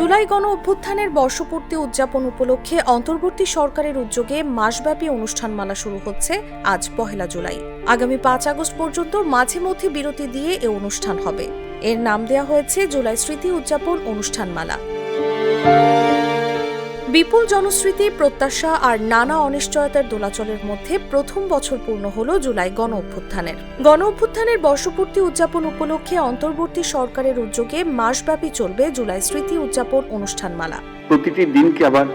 জুলাই গণ অভ্যুত্থানের বর্ষপূর্তি উদযাপন উপলক্ষে অন্তর্বর্তী সরকারের উদ্যোগে মাসব্যাপী অনুষ্ঠানমালা শুরু হচ্ছে আজ ১ জুলাই। আগামী ৫ আগস্ট পর্যন্ত মাঝে মধ্যে বিরতি দিয়ে এ অনুষ্ঠান হবে। এর নাম দেওয়া হয়েছে জুলাই স্মৃতি উদযাপন অনুষ্ঠানমালা। বিপুল জনস্মৃতি, প্রত্যাশা আর নানা অনিশ্চয়তার দোলাচলের মধ্যে প্রথম বছর পূর্ণ হল জুলাই গণ অভ্যুত্থানের। গণ অভ্যুত্থানের বর্ষপূর্তি উদযাপন উপলক্ষে অন্তর্বর্তী সরকারের উদ্যোগে মাসব্যাপী চলবে জুলাই স্মৃতি উদযাপন অনুষ্ঠানমালা। প্রতিটি দিনকে আবার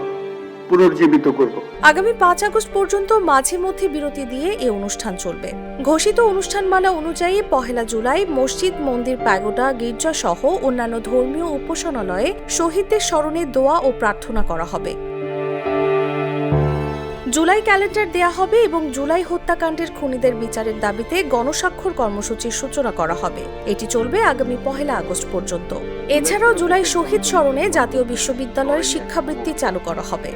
পুনর্জীবিত করব। আগামী ৫ আগস্ট পর্যন্ত মাঝে মধ্যে বিরতি দিয়ে এ অনুষ্ঠান চলবে। ঘোষিত অনুষ্ঠানমালা অনুযায়ী ১ জুলাই মসজিদ, মন্দির, প্যাগোডা, গির্জা সহ অন্যান্য ধর্মীয় উপাসনালয়ে শহীদদের স্মরণে দোয়া ও প্রার্থনা করা হবে। জুলাই ক্যালেন্ডার দেয়া হবে এবং জুলাই হত্যাকাণ্ডের খুনিদের বিচারের দাবিতে গণস্বাক্ষর কর্মসূচির সূচনা করা হবে। এটি চলবে আগামী ১ আগস্ট পর্যন্ত। এছাড়াও জুলাই শহীদ স্মরণে জাতীয় বিশ্ববিদ্যালয়ের শিক্ষাবৃত্তি চালু করা হবে।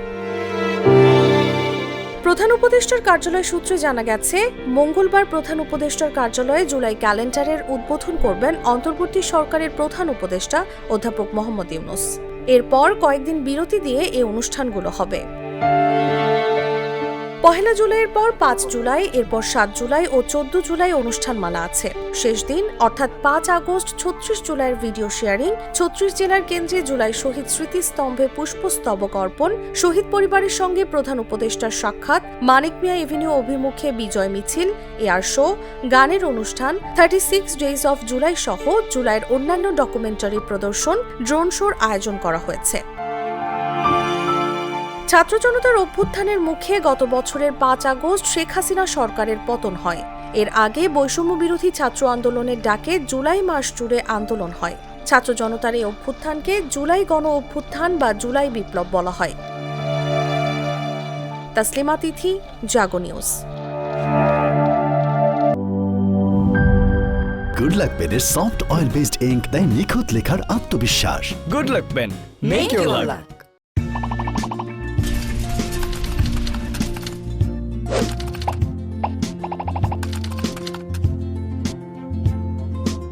প্রধান উপদেষ্টার কার্যালয় সূত্রে জানা গেছে, মঙ্গলবার প্রধান উপদেষ্টার কার্যালয়ে জুলাই ক্যালেন্ডারের উদ্বোধন করবেন অন্তর্বর্তী সরকারের প্রধান উপদেষ্টা অধ্যাপক মোহাম্মদ ইউনূস। এরপর কয়েকদিন বিরতি দিয়ে এই অনুষ্ঠানগুলো হবে। ১ জুলাইয়ের পর ৫ জুলাই, এরপর ৭ জুলাই ও ১৪ জুলাই অনুষ্ঠানমালা আছে। শেষ দিন অর্থাৎ ৫ আগস্ট ৩৬ জুলাইয়ের ভিডিও শেয়ারিং, ৩৬ জেলার কেন্দ্রে জুলাই শহীদ স্মৃতিস্তম্ভে পুষ্পস্তবক অর্পণ, শহীদ পরিবারের সঙ্গে প্রধান উপদেষ্টার সাক্ষাৎ, মানিক মিয়া এভিনিউ অভিমুখে বিজয় মিছিল, এয়ার শো, গানের অনুষ্ঠান, 36 ডেজ অফ জুলাই সহ জুলাইয়ের অন্যান্য ডকুমেন্টারি প্রদর্শন, ড্রোন শোর আয়োজন করা হয়েছে। ছাত্র জনতার অভ্যুত্থানের মুখে গত বছরের ৫ আগস্ট শেখ হাসিনা সরকারের পতন হয়। এর আগে বৈষম্য বিরোধী ছাত্র আন্দোলনের ডাকে জুলাই মাস জুড়ে আন্দোলন হয়। ছাত্র জনতার এই অভ্যুত্থানকে জুলাই গণ অভ্যুত্থান বা জুলাই বিপ্লব বলা হয়। তাসলিমা তিথি, জাগো নিউজ। গুড লাক পেনের সফট অয়েল বেসড ইঙ্ক দেয় নিখুঁত লেখার আত্মবিশ্বাস। Good luck pen. Make your luck.